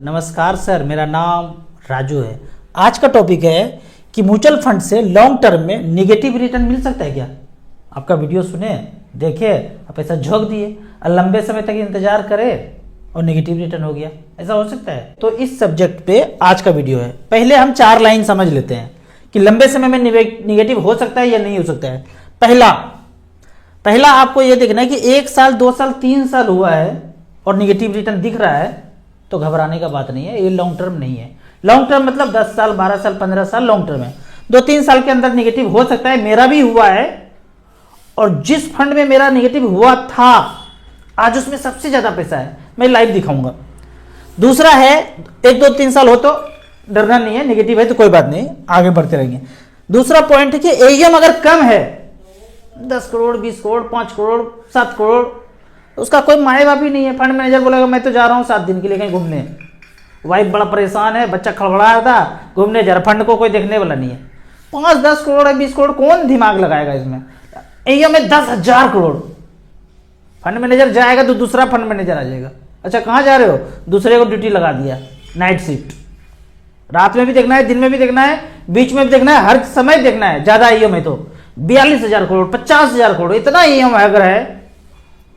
नमस्कार सर, मेरा नाम राजू है। आज का टॉपिक है कि म्यूचुअल फंड से लॉन्ग टर्म में निगेटिव रिटर्न मिल सकता है क्या। आपका वीडियो सुने, देखे, आप पैसा झोंक दिए और लंबे समय तक इंतजार करे और निगेटिव रिटर्न हो गया, ऐसा हो सकता है। तो इस सब्जेक्ट पे आज का वीडियो है। पहले हम 4 लाइन समझ लेते हैं कि लंबे समय में निगेटिव हो सकता है या नहीं हो सकता है। पहला आपको यह देखना है कि 1 साल 2 साल 3 साल हुआ है और निगेटिव रिटर्न दिख रहा है तो घबराने का बात नहीं है, ये लॉन्ग टर्म नहीं है। लॉन्ग टर्म मतलब 10 साल 12 साल 15 साल लॉन्ग टर्म है। 2-3 साल के अंदर निगेटिव हो सकता है, मेरा भी हुआ है। और जिस फंड में मेरा निगेटिव हुआ था आज उसमें सबसे ज्यादा पैसा है, मैं लाइव दिखाऊंगा। दूसरा है 1-2-3 साल हो तो डरना नहीं है, निगेटिव है तो कोई बात नहीं, आगे बढ़ते रहेंगे। दूसरा पॉइंट है कि एटीएम अगर कम है 10 करोड़ 20 करोड़ 5 करोड़ 7 करोड़, उसका कोई माए बाप ही नहीं है। फंड मैनेजर बोलेगा मैं तो जा रहा हूँ 7 दिन के लिए कहीं घूमने, वाइफ बड़ा परेशान है, बच्चा खड़बड़ा रहा था, घूमने जा रहा, फंड को कोई देखने वाला नहीं है। 5-10 करोड़ 20 करोड़ कौन दिमाग लगाएगा इसमें। ये में 10,000 करोड़ फंड मैनेजर जाएगा तो दूसरा फंड मैनेजर आ जाएगा। अच्छा कहाँ जा रहे हो, दूसरे को ड्यूटी लगा दिया, नाइट शिफ्ट। रात में भी देखना है, दिन में भी देखना है, बीच में भी देखना है, हर समय देखना है। ज्यादा ईएम है तो 42,000 करोड़ 50,000 करोड़, इतना ईएम अगर है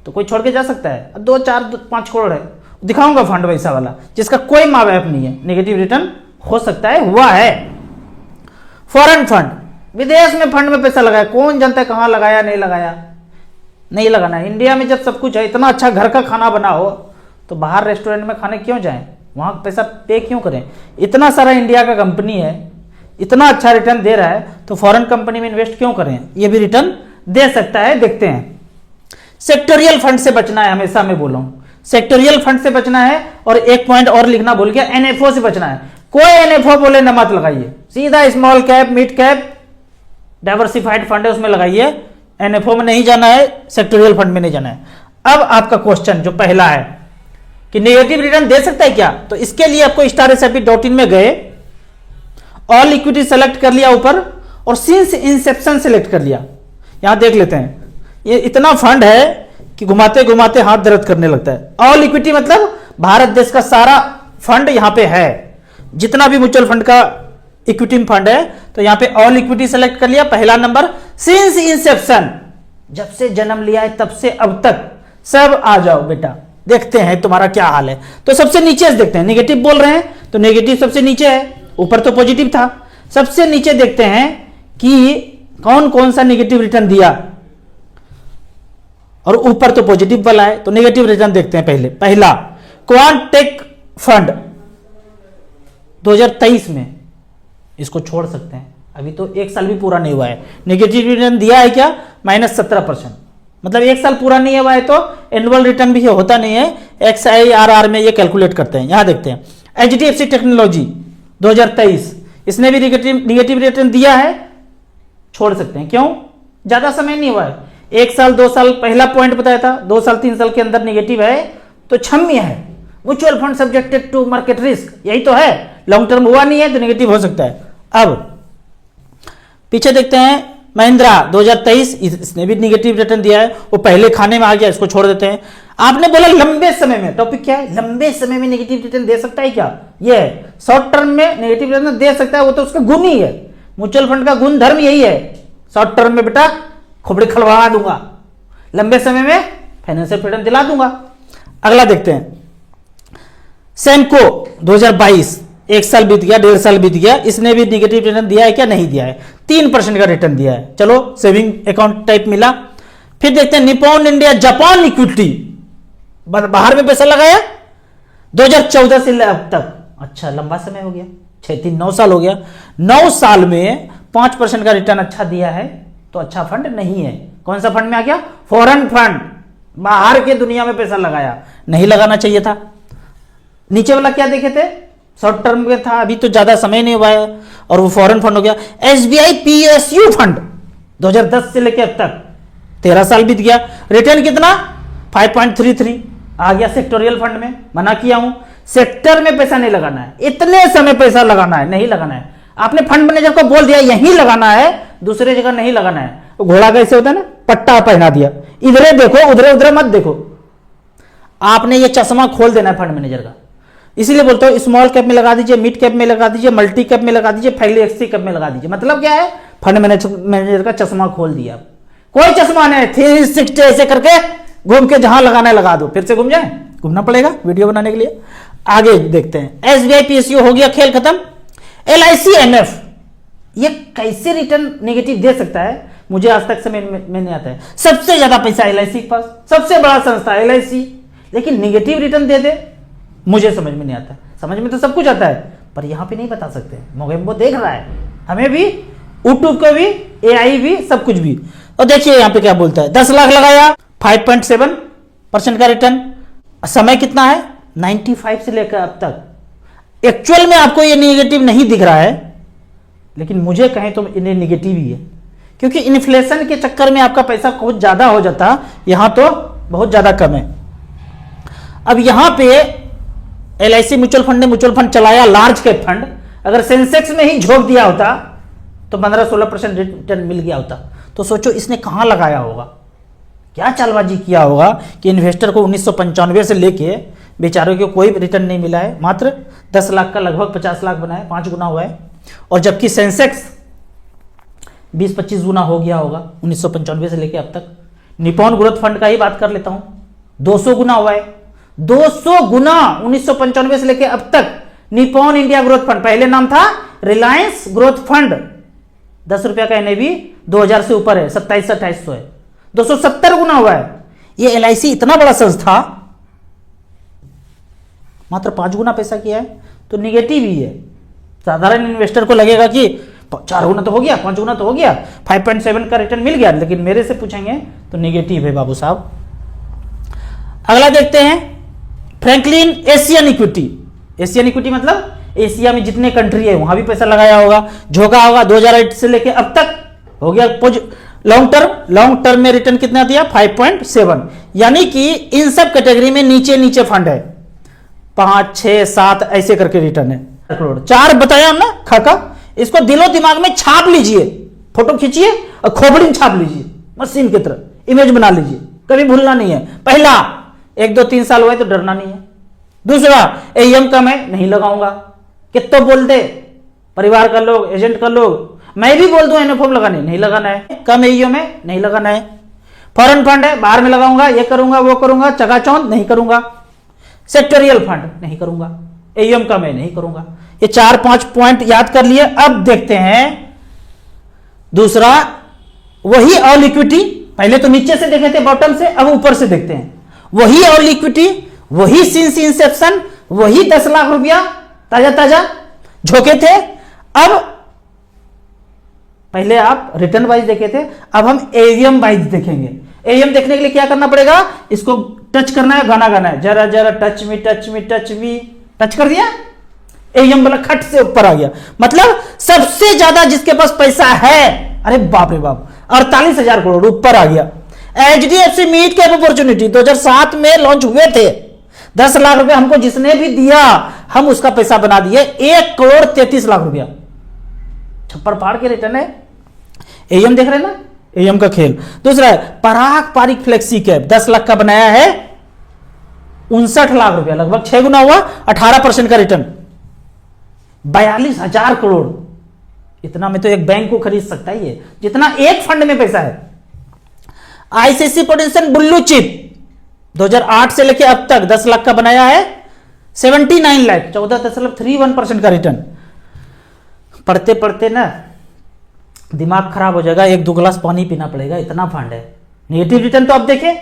तो कोई छोड़ के जा सकता है। 2-4-5 करोड़ है, दिखाऊंगा फंड वैसा वाला जिसका कोई माँ बाप नहीं है, नेगेटिव रिटर्न हो सकता है, हुआ है। फॉरेन फंड, विदेश में फंड में पैसा लगाया, कौन जानता है कहाँ लगाया नहीं लगाया, नहीं लगाना है। इंडिया में जब सब कुछ है, इतना अच्छा घर का खाना बना हो तो बाहर रेस्टोरेंट में खाने क्यों जाएं, वहां पैसा पे क्यों करें। इतना सारा इंडिया का कंपनी है, इतना अच्छा रिटर्न दे रहा है तो फॉरेन कंपनी में इन्वेस्ट क्यों करें, ये भी रिटर्न दे सकता है। देखते हैं। सेक्टोरियल फंड से बचना है, हमेशा मैं बोल रहा हूं सेक्टोरियल फंड से बचना है। और एक पॉइंट और लिखना भूल गया, एनएफओ से बचना है। कोई एनएफओ बोले न मत लगाइए, सीधा small cap mid cap diversified fund है उसमें लगाइए। एनएफओ में नहीं जाना है, सेक्टोरियल फंड में नहीं जाना है। अब आपका क्वेश्चन जो पहला है कि नेगेटिव रिटर्न दे सकता है क्या, तो इसके लिए आपको starSIP.in में गए, ऑल इक्विटी सेलेक्ट कर लिया ऊपर और सिंस इंसेप्शन सेलेक्ट कर लिया। यहां देख लेते हैं, ये इतना फंड है कि घुमाते घुमाते हाथ दर्द करने लगता है। ऑल इक्विटी मतलब भारत देश का सारा फंड यहां पे है, जितना भी म्यूचुअल फंड का इक्विटी फंड है तो यहां पे ऑल इक्विटी सेलेक्ट कर लिया। पहला नंबर सिंस इंसेप्शन, जब से जन्म लिया है तब से अब तक सब आ जाओ बेटा, देखते हैं तुम्हारा क्या हाल है। तो सबसे नीचे से देखते हैं, नेगेटिव बोल रहे हैं तो नेगेटिव सबसे नीचे है, ऊपर तो पॉजिटिव था। सबसे नीचे देखते हैं कि कौन कौन सा नेगेटिव रिटर्न दिया, और ऊपर तो पॉजिटिव वाला है। तो नेगेटिव रिटर्न देखते हैं। पहला क्वांटेक फंड 2023 में, इसको छोड़ सकते हैं, अभी तो 1 साल भी पूरा नहीं हुआ है। नेगेटिव रिटर्न दिया है क्या, -17%, मतलब 1 साल पूरा नहीं हुआ है तो एनुअल रिटर्न भी होता नहीं है, XIRR में ये कैलकुलेट करते हैं। यहां देखते हैं HDFC टेक्नोलॉजी 2023, इसने भी निगेटिव रिटर्न दिया है, छोड़ सकते हैं। क्यों, ज्यादा समय नहीं हुआ है, 1 साल 2 साल, पहला पॉइंट बताया था 2 साल 3 साल के अंदर निगेटिव है तो क्षम्य है। Mutual fund subjected to market risk, यही तो है, लॉन्ग टर्म हुआ नहीं है तो नेगेटिव हो सकता है। अब पीछे देखते हैं, महिंद्रा 2023, इसने भी निगेटिव रिटर्न दिया है, वो पहले खाने में आ गया, इसको छोड़ देते हैं। आपने बोला लंबे समय में, टॉपिक क्या है, लंबे समय में नेगेटिव रिटर्न दे सकता है क्या, ये है। शॉर्ट टर्म में नेगेटिव रिटर्न दे सकता है, वो तो उसका गुण ही है, म्यूचुअल फंड का गुण धर्म यही है। शॉर्ट टर्म में बेटा खोपड़ी खलवा दूंगा, लंबे समय में फाइनेंशियल फ्रीडम दिला दूंगा। अगला देखते हैं, सेमको 2022, 1 साल बीत गया 1.5 साल बीत गया, इसने भी निगेटिव रिटर्न दिया है क्या, नहीं दिया है, 3% का रिटर्न दिया है। चलो सेविंग अकाउंट टाइप मिला। फिर देखते हैं निप्पॉन इंडिया जापान इक्विटी, बाहर में पैसा लगाया 2014 से अब तक, अच्छा लंबा समय हो गया, 9 साल हो गया। 9 साल में 5% का रिटर्न अच्छा दिया है तो अच्छा फंड नहीं है। कौन सा फंड में आ गया, फॉरेन फंड, बाहर के दुनिया में पैसा लगाया, नहीं लगाना चाहिए था। नीचे वाला क्या देखे थे, शॉर्ट टर्म में था, अभी तो ज्यादा समय नहीं हुआ है और वो फॉरेन फंड हो गया। SBI PSU फंड 2010 से लेकर अब तक 13 साल बीत गया, रिटर्न कितना 5.33 आ गया। सेक्टोरियल फंड में मना किया हूं, सेक्टर में पैसा नहीं लगाना है, इतने समय पैसा लगाना है, नहीं लगाना है। आपने फंड मैनेजर को बोल दिया यहीं लगाना है, दूसरे जगह नहीं लगाना है। तो घोड़ा कैसे होता है ना, पट्टा पहना दिया, इधरे देखो उधरे उधरे मत देखो। आपने ये चश्मा खोल देना है फंड मैनेजर का, इसीलिए बोलता हूँ स्मॉल कैप में लगा दीजिए, मिड कैप में लगा दीजिए, मल्टी कैप में लगा दीजिए, फ्लेक्सी कैप में लगा दीजिए। मतलब क्या है, फंड मैनेजर का चश्मा खोल दिया। कोई चश्मा नहीं, 360 ऐसे करके घूम के जहां लगाना है लगा दो, फिर से घूम जाए, घूमना पड़ेगा वीडियो बनाने के लिए। आगे देखते हैं, एसबीआई पीएसयू हो गया, खेल खत्म। एलआईसी एमएफ ये कैसे रिटर्न नेगेटिव दे सकता है, मुझे आज तक समझ में नहीं आता है। सबसे ज्यादा पैसा एलआईसी के पास, सबसे बड़ा संस्था एलआईसी, लेकिन नेगेटिव रिटर्न दे दे, मुझे समझ में नहीं आता। समझ में तो सब कुछ आता है, पर यहां पे नहीं बता सकते। मोगेम्बो देख रहा है, हमें भी, यूट्यूब को भी, एआई भी, सब कुछ भी। और देखिए यहां पे क्या बोलता है, 10 लाख लगाया, 5.7% का रिटर्न। समय कितना है, 95 से लेकर अब तक। एक्चुअल में आपको ये नेगेटिव नहीं दिख रहा है, लेकिन मुझे कहें तो इन्हें नेगेटिव ही है, क्योंकि इन्फ्लेशन के चक्कर में आपका पैसा कुछ ज्यादा हो जाता, यहां तो बहुत ज्यादा कम है। अब यहां पे एलआईसी म्यूचुअल फंड ने म्यूचुअल फंड चलाया, लार्ज कैप फंड, अगर सेंसेक्स में ही झोंक दिया होता तो 15-16% रिटर्न मिल गया होता। तो सोचो इसने कहां लगाया होगा, क्या चालबाजी किया होगा कि इन्वेस्टर को 1995 से लेके बेचारों को कोई रिटर्न नहीं मिला है। मात्र 10 लाख का लगभग 50 लाख बना है, 5 गुना हुआ है। और जबकि सेंसेक्स 20-25 गुना हो गया होगा 1995 से लेके अब तक। निपॉन ग्रोथ फंड का ही बात कर लेता हूं, 200 गुना हुआ है, 200 गुना 1995 से लेके अब तक। निपॉन इंडिया ग्रोथ फंड, पहले नाम था रिलायंस ग्रोथ फंड, 10 रुपया का एनएवी 2000 से ऊपर है, 2700-2800 है, 270 गुना हुआ है। ये एलआईसी इतना बड़ा संस्था मात्र 5 गुना पैसा किया है, तो निगेटिव ही है। साधारण इन्वेस्टर को लगेगा कि 4 गुना तो हो गया, 5 गुना तो हो गया, 5.7 का रिटर्न मिल गया, लेकिन मेरे से पूछेंगे तो निगेटिव है बाबू साहब। अगला देखते हैं, Franklin Asian equity. Asian equity मतलब एशिया में जितने कंट्री है वहां भी पैसा लगाया होगा, झोंका होगा। 2008 से लेके अब तक हो गया लॉन्ग टर्म में रिटर्न कितना दिया, 5.7। यानी कि इन सब कैटेगरी में नीचे नीचे फंड है, 5, 6, 7 ऐसे करके रिटर्न है। करोड़ 4 बताया हमने खाका, इसको दिलो दिमाग में छाप लीजिए, फोटो खींचिए और खोपड़ी में छाप लीजिए, मशीन की तरह इमेज बना लीजिए, कभी भूलना नहीं है। पहला 1, 2, 3 साल हुए तो डरना नहीं है। दूसरा, एएम कम है, नहीं लगाऊंगा। कितना बोलते परिवार का लोग, एजेंट का लोग, मैं भी बोल दूं एनएफओ लगाने, नहीं लगाना है। कम एईओ में नहीं लगाना है। फॉरेन फंड है, बाहर में लगाऊंगा, ये करूंगा वो करूंगा, चकाचौंध नहीं करूंगा। सेक्टोरियल फंड नहीं करूंगा, एईएम कम है नहीं करूंगा। ये 4-5 पॉइंट याद कर लिए। अब देखते हैं दूसरा, वही ऑल इक्विटी, पहले तो नीचे से देखे थे बॉटम से, अब ऊपर से देखते हैं। वही ऑल इक्विटी, वही सिंस इंसेप्शन, वही 10 लाख रुपया ताजा ताजा झोंके थे। अब पहले आप रिटर्न वाइज देखे थे, अब हम एवीएम वाइज देखेंगे। एवीएम देखने के लिए क्या करना पड़ेगा, इसको टच करना है, गाना गाना है, जरा जरा touch me touch me touch me, touch कर दिया, एवीएम वाला खट से ऊपर आ गया। मतलब सबसे ज्यादा जिसके पास पैसा है, अरे बाप रे बाप, 48,000 करोड़ ऊपर आ गया। एचडीएफसी मिड कैप अपॉर्चुनिटी 2007 में लॉन्च हुए थे, 10 लाख रुपए हमको जिसने भी दिया, हम उसका पैसा बना दिए 1,33,00,000 रुपया। छप्पर फाड़ के रिटर्न है। एएम देख रहे हैं ना, एएम का खेल। दूसरा है पराग पारिक फ्लेक्सी कैप, 10 लाख का बनाया है, 59 लाख रुपया, लगभग 6 गुना हुआ, 18% का रिटर्न, 42,000 करोड़। इतना में तो एक बैंक को खरीद सकता है ये, जितना एक फंड में पैसा है। आईसीसी प्रोडेंशियल ब्लू चिप 2008 से लेके अब तक 10 लाख का बनाया है, 79 लाख, 14.31% का रिटर्न। पढ़ते पढ़ते ना दिमाग खराब हो जाएगा, 1-2 गिलास पानी पीना पड़ेगा, इतना फंड है। नेगेटिव रिटर्न तो अब देखें,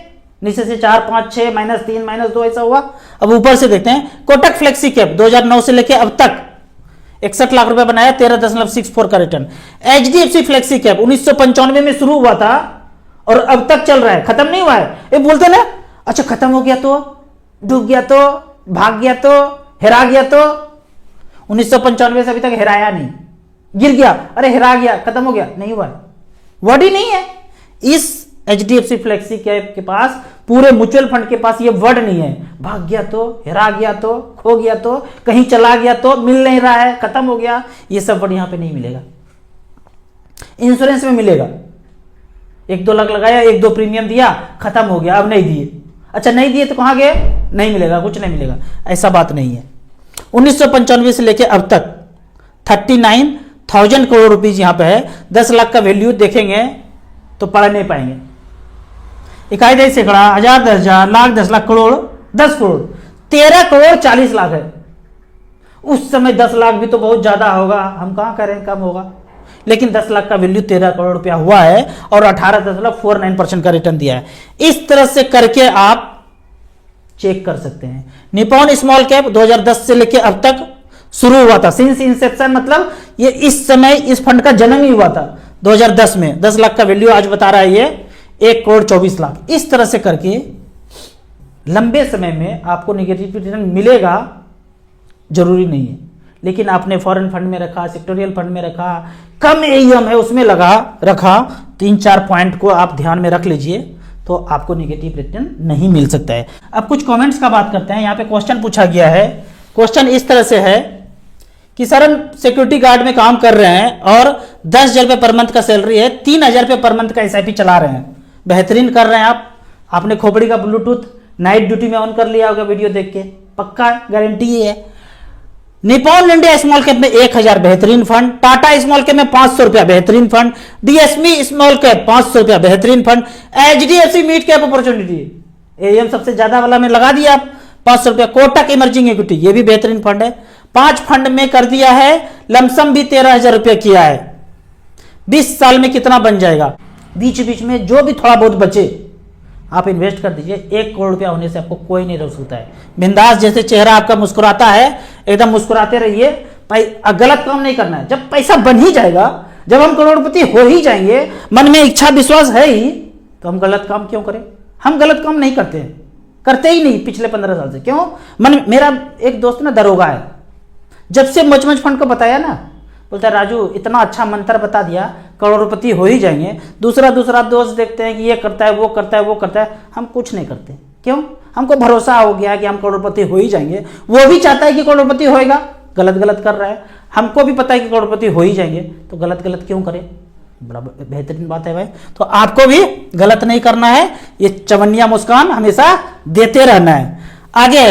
नीचे से 4, 5, 6, -3, -2 ऐसा हुआ। अब ऊपर से देखते हैं, कोटक फ्लेक्सी कैप 2009 से लेके अब तक 61 लाख रुपए बनाया, 13.64 का रिटर्न। एचडीएफसी फ्लेक्सी कैप 1995 में शुरू हुआ था और अब तक चल रहा है, खत्म नहीं हुआ है। ये बोलते ना, अच्छा खत्म हो गया तो, डूब गया तो, भाग गया तो, हेरा गया तो। 1995 से अभी तक हेराया नहीं, गिर गया, अरे हेरा गया, खत्म हो गया, नहीं हुआ है, वर्ड ही नहीं है। इस एचडीएफसी फ्लेक्सी कैप के पास, पूरे म्यूचुअल फंड के पास ये वर्ड नहीं है। भाग गया तो, हेरा गया तो, खो गया तो, कहीं चला गया तो, मिल नहीं रहा है, खत्म हो गया, ये सब वर्ड यहां पे नहीं मिलेगा। इंश्योरेंस में मिलेगा, 1-2 लाख लगाया, 1-2 प्रीमियम दिया, खत्म हो गया, अब नहीं दिए, अच्छा नहीं दिए तो कहां गए, नहीं मिलेगा, कुछ नहीं मिलेगा, ऐसा बात नहीं है। 1995 से लेके अब तक 39,000 करोड़ रुपीज यहां पे है। 10 लाख का वैल्यू देखेंगे तो पढ़ नहीं पाएंगे। इकाई दही सैकड़ा, हजार, 10,000, लाख, 10 लाख, करोड़, 10 करोड़, 13 करोड़ 40 लाख है। उस समय 10 लाख भी तो बहुत ज्यादा होगा, हम कहां करें कम होगा, लेकिन 10 लाख का वैल्यू 13 करोड़ रुपया हुआ है और 18.49% का रिटर्न दिया है। इस तरह से करके आप चेक कर सकते हैं। निप्पॉन स्मॉल कैप 2010 से लेके अब तक शुरू हुआ था, सिंस इंसेप्शन, मतलब ये इस समय इस फंड का जन्म ही हुआ था 2010 में। 10 लाख का वैल्यू आज बता रहा है ये 1 करोड़ 24 लाख। इस तरह से करके लंबे समय में आपको नेगेटिव रिटर्न मिलेगा जरूरी नहीं है, लेकिन आपने फॉरेन फंड में रखा, सेक्टोरियल फंड में रखा, कम एईएम है उसमें रखा, 3-4 पॉइंट को आप ध्यान में रख लीजिए तो आपको नेगेटिव रिटर्न नहीं मिल सकता है। अब कुछ कमेंट्स का बात करते हैं। यहाँ पे क्वेश्चन पूछा गया है। क्वेश्चन इस तरह से है कि सर हम सिक्योरिटी गार्ड में काम कर रहे हैं और 10,000 रुपये पर मंथ का सैलरी है, 3,000 रुपये पर मंथ का एसआईपी चला रहे हैं, बेहतरीन कर रहे हैं आप। आपने खोपड़ी का ब्लूटूथ नाइट ड्यूटी में ऑन कर लिया होगा वीडियो देख के, पक्का गारंटी ही है। निप्पॉन इंडिया स्मॉल कैप में 1,000 बेहतरीन फंड, टाटा स्मॉल कैप में 500 रुपया बेहतरीन फंड, डीएसमी स्मॉल कैप 500 रुपया बेहतरीन fund, HDFC mid cap opportunity am सबसे ज्यादा वाला में लगा दिया आप 500 रुपया, कोटक इमर्जिंग इक्विटी ये भी बेहतरीन फंड है। 5 फंड में कर दिया है, लमसम भी 13,000 रुपया किया है। 20 साल में कितना बन जाएगा? बीच बीच में जो भी थोड़ा बहुत बचे आप इन्वेस्ट कर दीजिए। 1 करोड़ रुपया होने से आपको कोई नहीं रोक सकता है। बिंदास जैसे चेहरा आपका मुस्कुराता है, एकदम मुस्कुराते रहिए। गलत काम नहीं करना है। जब पैसा बन ही जाएगा, जब हम करोड़पति हो ही जाएंगे, मन में इच्छा विश्वास है ही, तो हम गलत काम क्यों करें? हम गलत काम नहीं करते हैं, करते ही नहीं पिछले 15 साल से। क्यों? मेरा एक दोस्त ना दरोगा है, जब से मच फंड को बताया ना, बोलता है राजू इतना अच्छा मंत्र बता दिया, करोड़पति हो ही जाएंगे। दूसरा दोस्त देखते हैं कि ये करता है, वो करता है, वो करता है, हम कुछ नहीं करते। क्यों? हमको भरोसा हो गया कि हम करोड़पति हो ही जाएंगे। वो भी चाहता है कि करोड़पति होएगा, गलत कर रहा है। हमको भी पता है कि करोड़पति हो ही जाएंगे, तो गलत क्यों करें? बड़ा बेहतरीन बात है भाई। तो आपको भी गलत नहीं करना है, ये चवन्निया मुस्कान हमेशा देते रहना है। आगे,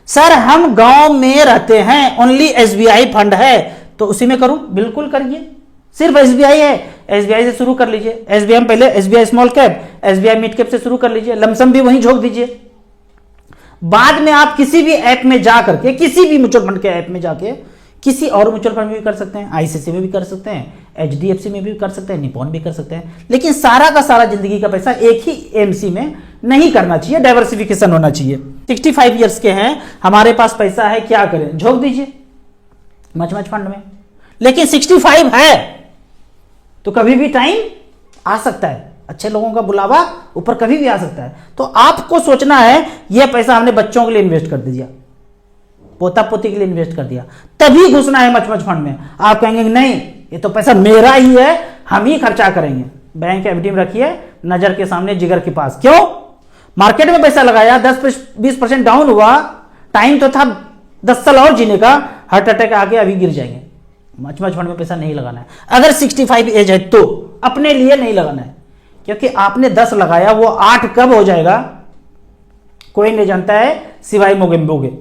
सर हम गांव में रहते हैं, ओनली एसबीआई फंड है, तो उसी में करूं? बिल्कुल करिए, सिर्फ एसबीआई है, एसबीआई से शुरू कर लीजिए। एसबीआई पहले SBI small cap, SBI mid cap से शुरू कर लीजिए, लमसम भी वहीं झोंक दीजिए। बाद में आप किसी भी ऐप में जा करके, किसी भी म्यूचुअल फंड के ऐप में जाके किसी और म्यूचुअल फंड में भी कर सकते हैं, आईसीसी में भी कर सकते हैं, एचडीएफसी में भी कर सकते हैं, निप्पॉन भी कर सकते हैं। लेकिन सारा का सारा जिंदगी का पैसा एक ही एमसी में नहीं करना चाहिए, डाइवर्सिफिकेशन होना चाहिए। 65 ईयर्स के हैं, हमारे पास पैसा है, क्या करें? झोंक दीजिए मच फंड में। लेकिन 65 है तो कभी भी टाइम आ सकता है, अच्छे लोगों का बुलावा ऊपर कभी भी आ सकता है। तो आपको सोचना है यह पैसा हमने बच्चों के लिए इन्वेस्ट कर दिया, पोता पोती के लिए इन्वेस्ट कर दिया, तभी घुसना है मच फंड में। आप कहेंगे नहीं ये तो पैसा मेरा ही है, हम ही खर्चा करेंगे। बैंक एफडी में रखिए, नजर के सामने जिगर के पास। क्यों? मार्केट में पैसा लगाया, 10-20% डाउन हुआ, टाइम तो था 10 साल और जीने का, हार्ट अटैक आके अभी गिर जाएंगे। मच फंड में पैसा नहीं लगाना है। अगर 65 एज है तो अपने लिए नहीं लगाना है, क्योंकि आपने 10 लगाया, वो 8 कब हो जाएगा कोई नहीं जानता है सिवाय मोगे।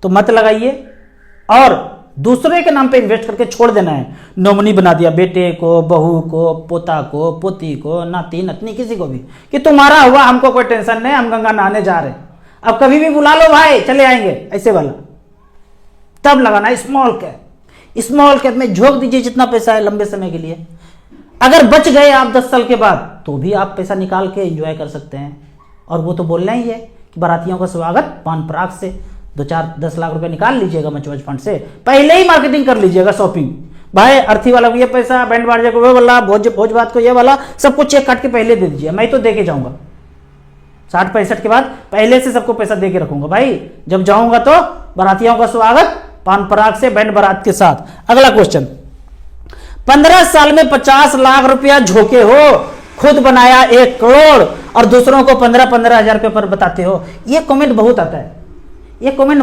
तो मत लगाइए और दूसरे के नाम पे इन्वेस्ट करके छोड़ देना है। नॉमिनी बना दिया बेटे को, बहू को, पोता को, पोती को, नाती नतनी, किसी को भी, कि तुम्हारा हुआ, हमको कोई टेंशन नहीं, हम गंगा नहाने जा रहे हैं, अब कभी भी बुला लो भाई चले आएंगे, ऐसे वाला। तब लगाना है स्मॉल कैप में झोंक दीजिए जितना पैसा है लंबे समय के लिए। अगर बच गए आप 10 साल के बाद तो भी आप पैसा निकाल के एंजॉय कर सकते हैं। और वो तो बोलना ही है कि बारातियों का स्वागत पान पराग से, 2-4-10 लाख रुपए निकाल लीजिएगा मच फंड से, पहले ही मार्केटिंग कर लीजिएगा, शॉपिंग भाई, अर्थी वाला को ये पैसा, बैंड बाजा को वो वाला, भोज भात को ये वाला, सबको चेक काट के पहले दे दीजिए। मैं तो दे के जाऊंगा 60-65 के बाद, पहले से सबको पैसा दे के रखूंगा भाई, जब जाऊंगा तो बारातियों का स्वागत पान पराग से, बैंड बारात के साथ। अगला क्वेश्चन, 15 साल में 50 लाख रुपया झोंके हो, खुद बनाया 1 करोड़ और दूसरों को 15-15 हजार रुपये पर बताते हो। ये कमेंट बहुत आता है, ये कमेंट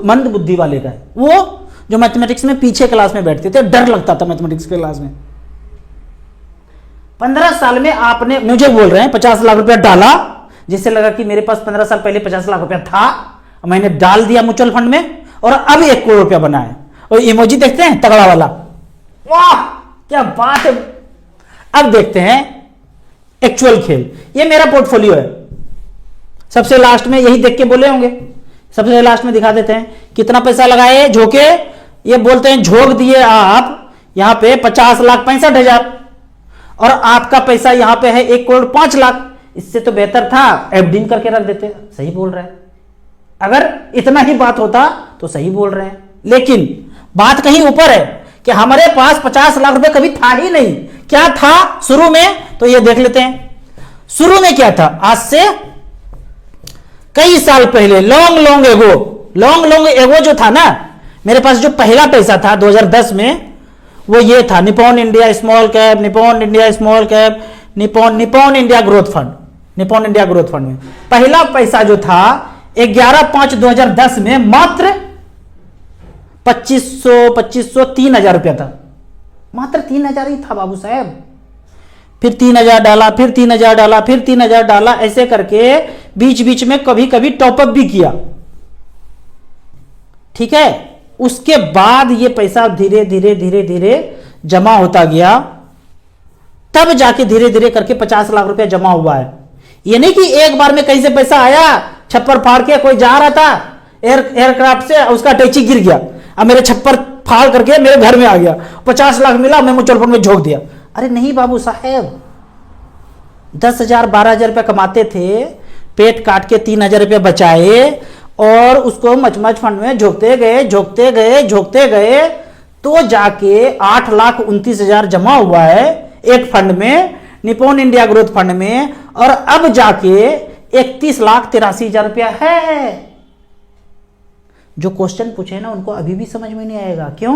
मंद बुद्धि वाले का है, वो जो मैथमेटिक्स में पीछे क्लास में बैठते थे, डर लगता था मैथमेटिक्स के क्लास में। 15 साल में आपने, मुझे बोल रहे हैं 50 लाख रुपया डाला, जिससे लगा कि मेरे पास 15 साल पहले 50 लाख रुपया था, मैंने डाल दिया म्यूचुअल फंड में और अब 1 करोड़ रुपया बना है। और इमोजी देखते हैं तगड़ा वाला, वाह क्या बात है। अब देखते हैं एक्चुअल खेल। ये मेरा पोर्टफोलियो है, सबसे लास्ट में यही देख के बोले होंगे, सबसे लास्ट में दिखा देते हैं कितना पैसा लगाए झोंके। ये बोलते हैं झोंक दिए आप यहां पे 50,65,000 और आपका पैसा यहां पे है 1,05,00,000। इससे तो बेहतर था एफडी करके रख देते। सही बोल रहे हैं, अगर इतना ही बात होता तो सही बोल रहे हैं, लेकिन बात कहीं ऊपर है कि हमारे पास 50 लाख रुपए कभी था ही नहीं। क्या था शुरू में, तो ये देख लेते हैं शुरू में क्या था। आज से कई साल पहले लॉन्ग एगो जो था ना, मेरे पास जो पहला पैसा था 2010 में, वो ये था Nippon India small cap, Nippon India small cap, Nippon India growth fund, Nippon India growth fund में पहला पैसा जो था 11/5/2010 में मात्र 2500 3,000 रुपया था, मात्र 3,000 ही था बाबू साहब। फिर 3,000 डाला, फिर 3,000 डाला, फिर 3,000 डाला, ऐसे करके बीच बीच में कभी कभी टॉपअप भी किया, ठीक है। उसके बाद ये पैसा धीरे धीरे धीरे धीरे जमा होता गया, तब जाके धीरे धीरे करके 50 लाख रुपया जमा हुआ है। ये नहीं कि एक बार में कहीं से पैसा आया, छप्पर फाड़ के कोई जा रहा था एयरक्राफ्ट से, उसका अटैची गिर गया, अब मेरे छप्पर फाड़ करके मेरे घर में आ गया, 50 लाख मिला, मैं म्यूचुअल फंड में झोंक दिया। अरे नहीं बाबू साहेब, 10,000 12,000 रुपया कमाते थे, पेट काट के 3,000 रुपया बचाए और उसको मच फंड में झोंकते गए तो जाके 8,29,000 जमा हुआ है एक फंड में, निप्पॉन इंडिया ग्रोथ फंड में, और अब जाके 31,83,000 रुपया है। जो क्वेश्चन पूछे ना उनको अभी भी समझ में नहीं आएगा, क्यों?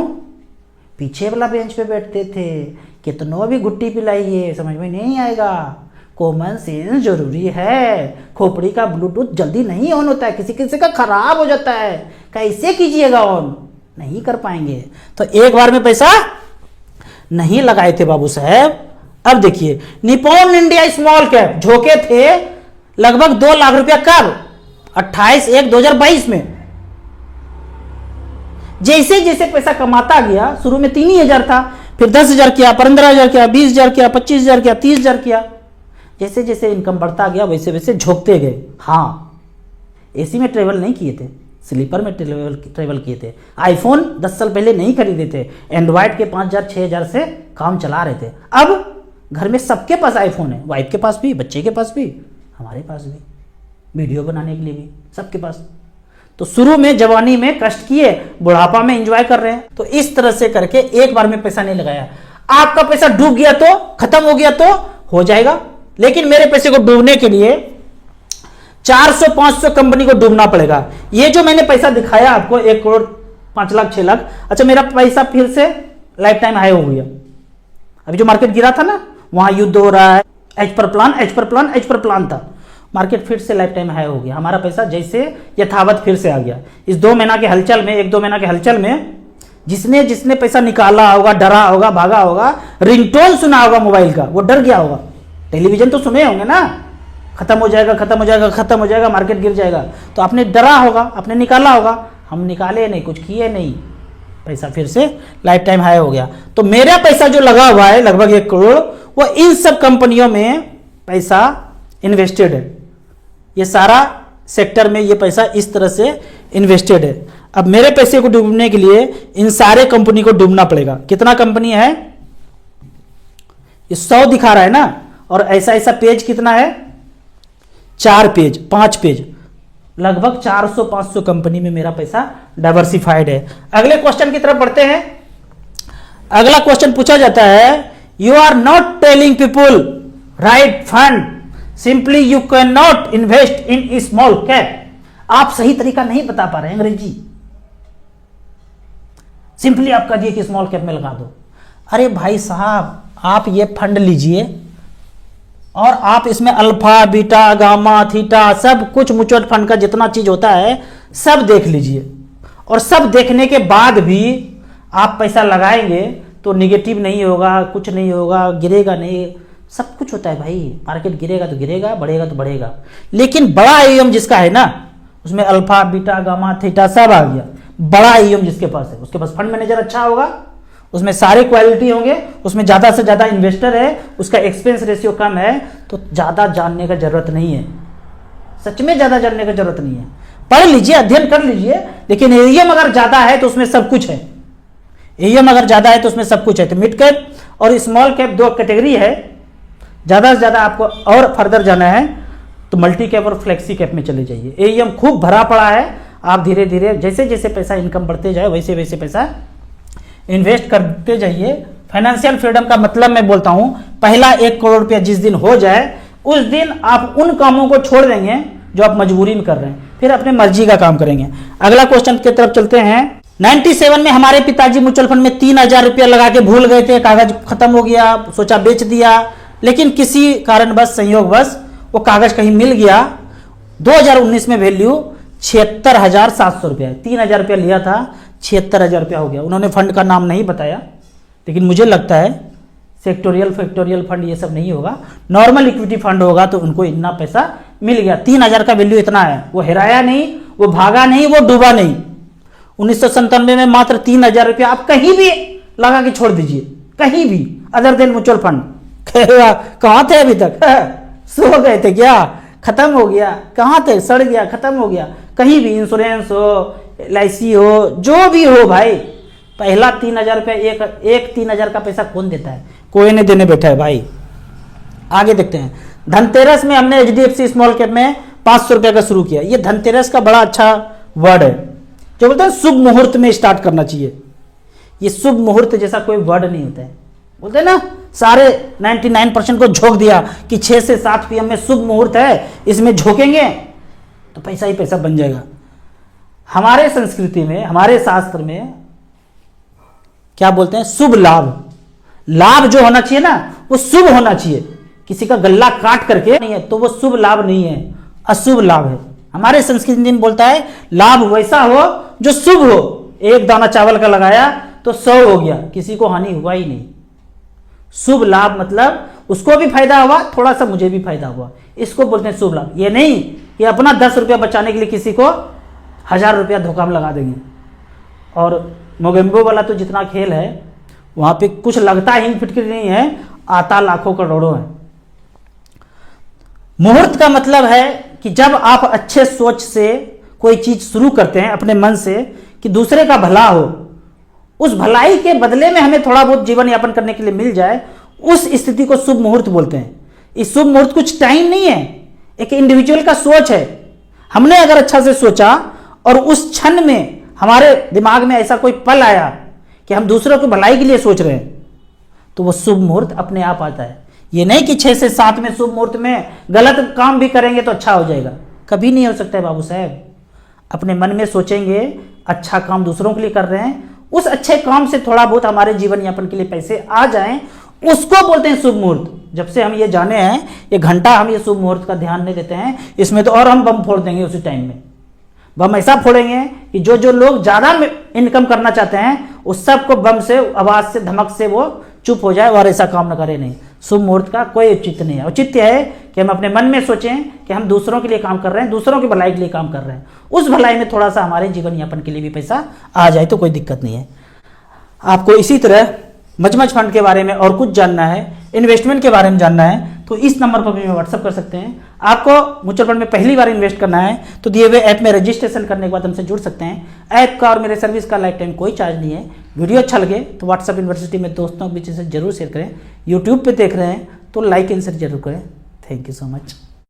पीछे वाला बेंच पे बैठते थे, कितनों भी घुट्टी पिलाइए समझ में नहीं आएगा। कॉमन सेंस जरूरी है। खोपड़ी का ब्लूटूथ जल्दी नहीं ऑन होता है, किसी किसी का खराब हो जाता है, कैसे कीजिएगा ऑन? नहीं कर पाएंगे। तो एक बार में पैसा नहीं लगाए थे बाबू साहब। अब देखिए निप्पॉन इंडिया स्मॉल कैप झोंके थे लगभग 2 लाख रुपया, कब? 28/1/2022 में। जैसे जैसे पैसा कमाता गया, शुरू में 3,000 था, फिर 10,000 किया, 15,000 किया, 20,000 किया, 25,000 किया, 30,000 किया। जैसे जैसे इनकम बढ़ता गया वैसे वैसे झोंकते गए। हाँ, एसी में ट्रेवल नहीं किए थे, स्लीपर में ट्रेवल किए थे। आईफोन 10 साल पहले नहीं खरीदे थे, एंड्रॉयड के 5,000 6,000 से काम चला रहे थे। अब घर में सबके पास आईफोन है, वाइफ के पास भी, बच्चे के पास भी, हमारे पास भी, वीडियो बनाने के लिए भी, सबके पास। तो शुरू में जवानी में कष्ट किए, बुढ़ापा में एंजॉय कर रहे हैं। तो इस तरह से करके एक बार में पैसा नहीं लगाया। आपका पैसा डूब गया तो, खत्म हो गया तो हो जाएगा, लेकिन मेरे पैसे को डूबने के लिए 400-500 कंपनी को डूबना पड़ेगा। ये जो मैंने पैसा दिखाया आपको 1 करोड़ 5 लाख 6 लाख, अच्छा मेरा पैसा फिर से लाइफ टाइम हाई हो गया। अभी जो मार्केट गिरा था ना, वहां युद्ध हो रहा है, एच पर प्लान था, मार्केट फिर से लाइफ टाइम हाई हो गया। हमारा पैसा जैसे यथावत फिर से आ गया। इस 2 महीना के हलचल में, 1-2 महीना के हलचल में जिसने जिसने पैसा निकाला होगा, डरा होगा, भागा होगा, रिंगटोन सुना होगा मोबाइल का, वो डर गया होगा। टेलीविजन तो सुने होंगे ना, खत्म हो जाएगा, मार्केट गिर जाएगा, तो आपने डरा होगा, आपने निकाला होगा। हम निकाले नहीं, कुछ किए नहीं, पैसा फिर से लाइफ टाइम हाई हो गया। तो मेरा पैसा जो लगा हुआ है लगभग 1 करोड़, वो इन सब कंपनियों में पैसा इन्वेस्टेड है। ये सारा सेक्टर में ये पैसा इस तरह से इन्वेस्टेड है। अब मेरे पैसे को डूबने के लिए इन सारे कंपनी को डूबना पड़ेगा। कितना कंपनी है? ये 100 दिखा रहा है ना, और ऐसा ऐसा पेज कितना है? 4 पेज, 5 पेज, लगभग 400-500 कंपनी में मेरा पैसा डाइवर्सिफाइड है। अगले क्वेश्चन की तरफ बढ़ते हैं। अगला क्वेश्चन पूछा जाता है, you are not telling people right fund, simply you can not invest in small cap. आप सही तरीका नहीं बता पा रहे हैं अंग्रेजी। सिंपली आप कह दिए कि स्मॉल कैप में लगा दो। अरे भाई साहब, आप ये फंड लीजिए और आप इसमें अल्फा, बीटा, गामा, थीटा, सब कुछ म्यूचुअल फंड का जितना चीज होता है सब देख लीजिए, और सब देखने के बाद भी आप पैसा लगाएंगे तो निगेटिव नहीं होगा, कुछ नहीं होगा, गिरेगा नहीं। सब कुछ होता है भाई, मार्केट गिरेगा तो गिरेगा, बढ़ेगा तो बढ़ेगा। लेकिन बड़ा AUM जिसका है ना, उसमें अल्फा, बीटा, गामा, थीटा सब आ गया। बड़ा ईएम जिसके पास है, उसके पास फंड मैनेजर अच्छा होगा, उसमें सारे क्वालिटी होंगे, उसमें ज़्यादा से ज़्यादा इन्वेस्टर है, उसका एक्सपेंस रेशियो कम है, तो ज़्यादा जानने का जरूरत नहीं है। सच में ज़्यादा जानने का जरूरत नहीं है, पढ़ लीजिए, अध्ययन कर लीजिए, लेकिन एईएम अगर ज़्यादा है तो उसमें सब कुछ है। एईएम अगर ज़्यादा है तो उसमें सब कुछ है। तो मिड कैप और स्मॉल कैप दो कैटेगरी है। ज़्यादा से ज़्यादा आपको और फर्दर जाना है तो मल्टी कैप और फ्लेक्सी कैप में चले जाइए। एईएम खूब भरा पड़ा है, आप धीरे धीरे जैसे जैसे पैसा इनकम बढ़ते जाए वैसे वैसे पैसा इन्वेस्ट करते जाइए। फाइनेंशियल फ्रीडम का मतलब मैं बोलता हूं, पहला 1 करोड़ रुपया जिस दिन हो जाए उस दिन आप उन कामों को छोड़ देंगे जो आप मजबूरी में कर रहे हैं, फिर अपने मर्जी का काम करेंगे। अगला क्वेश्चन की तरफ चलते हैं। 97 में हमारे पिताजी म्यूचुअल फंड में 3000 रुपया लगा के भूल गए थे, कागज खत्म हो गया, सोचा बेच दिया, लेकिन किसी कारणवश संयोगवश वो कागज कहीं मिल गया। 2019 में वैल्यू 76,700 रुपया है। 3000 रुपया लिया था, 76,000 रुपया हो गया। उन्होंने फंड का नाम नहीं बताया, लेकिन मुझे लगता है सेक्टोरियल फैक्टोरियल फंड ये सब नहीं होगा, नॉर्मल इक्विटी फंड होगा, तो उनको इतना पैसा मिल गया। 3000 का वैल्यू इतना है, वो हेराया नहीं, वो भागा नहीं, वो डूबा नहीं। 1997 में मात्र 3000 रुपया आप कहीं भी लगा के छोड़ दीजिए, कहीं भी अदर देन म्यूचुअल फंड। कहाँ थे अभी तक? सो गए थे क्या? खत्म हो गया? कहाँ थे? सड़ गया, खत्म हो गया। कहीं भी इंश्योरेंस हो, LIC हो, जो भी हो भाई, पहला 3000 रुपया एक 3000 का पैसा कौन देता है? कोई नहीं देने बैठा है भाई। आगे देखते हैं। धनतेरस में हमने HDFC स्मॉल कैप में 500 रुपया का शुरू किया। ये धनतेरस का बड़ा अच्छा वर्ड है, जो बोलते हैं शुभ मुहूर्त में स्टार्ट करना चाहिए। ये शुभ मुहूर्त जैसा कोई वर्ड नहीं होता है। बोलते हैं ना, सारे 99% को झोंक दिया कि 6 से 7 PM में शुभ मुहूर्त है, इसमें झोंकेंगे तो पैसा ही पैसा बन जाएगा। हमारे संस्कृति में, हमारे शास्त्र में क्या बोलते हैं? शुभ लाभ। लाभ जो होना चाहिए ना, वो शुभ होना चाहिए। किसी का गल्ला काट करके नहीं है तो वो शुभ लाभ नहीं है, अशुभ लाभ है। हमारे संस्कृति में बोलता है लाभ वैसा हो जो शुभ हो। एक दाना चावल का लगाया तो 100 हो गया, किसी को हानि हुआ ही नहीं। शुभ लाभ मतलब उसको भी फायदा हुआ, थोड़ा सा मुझे भी फायदा हुआ, इसको बोलते हैं शुभ लाभ। ये नहीं कि अपना 10 रुपया बचाने के लिए किसी को 1000 रुपया धोखा में लगा देंगे। और मोगेम्बो वाला तो जितना खेल है वहां पे कुछ लगता हिंग फिटकरी नहीं है, आता लाखों करोड़ों है। मुहूर्त का मतलब है कि जब आप अच्छे सोच से कोई चीज शुरू करते हैं अपने मन से कि दूसरे का भला हो, उस भलाई के बदले में हमें थोड़ा बहुत जीवन यापन करने के लिए मिल जाए, उस स्थिति को शुभ मुहूर्त बोलते हैं। इस शुभ मुहूर्त कुछ टाइम नहीं है, एक इंडिविजुअल का सोच है। हमने अगर अच्छा से सोचा और उस क्षण में हमारे दिमाग में ऐसा कोई पल आया कि हम दूसरों की भलाई के लिए सोच रहे हैं, तो वो शुभ मुहूर्त अपने आप आता है। ये नहीं कि 6 से 7 में शुभ मुहूर्त में गलत काम भी करेंगे तो अच्छा हो जाएगा, कभी नहीं हो सकता है बाबू साहब। अपने मन में सोचेंगे अच्छा काम दूसरों के लिए कर रहे हैं, उस अच्छे काम से थोड़ा बहुत हमारे जीवन यापन के लिए पैसे आ जाएं, उसको बोलते हैं शुभ मुहूर्त। जब से हम ये जाने हैं, ये घंटा हम ये शुभ मुहूर्त का ध्यान नहीं देते हैं, इसमें तो और हम बम फोड़ देंगे उसी टाइम में। बम ऐसा फोड़ेंगे कि जो लोग ज्यादा इनकम करना चाहते हैं उस सबको बम से, आवाज से, धमक से वो चुप हो जाए और ऐसा काम न करे। नहीं, शुभ मुहूर्त का कोई औचित्य नहीं है। औचित्य है कि हम अपने मन में सोचें कि हम दूसरों के लिए काम कर रहे हैं, दूसरों की भलाई के लिए काम कर रहे हैं, उस भलाई में थोड़ा सा हमारे जीवन यापन के लिए भी पैसा आ जाए तो कोई दिक्कत नहीं है। आपको इसी तरह मचमच फंड के बारे में और कुछ जानना है, इन्वेस्टमेंट के बारे में जानना है, तो इस नंबर पर भी व्हाट्सअप कर सकते हैं। आपको म्यूचुअल फंड में पहली बार इन्वेस्ट करना है तो दिए हुए ऐप में रजिस्ट्रेशन करने के बाद हमसे जुड़ सकते हैं। ऐप का और मेरे सर्विस का लाइफ टाइम कोई चार्ज नहीं है। वीडियो अच्छा लगे तो व्हाट्सअप यूनिवर्सिटी में दोस्तों के बीच से जरूर शेयर करें। यूट्यूब पे देख रहे हैं तो लाइक एंड शेयर जरूर करें। Thank you so much.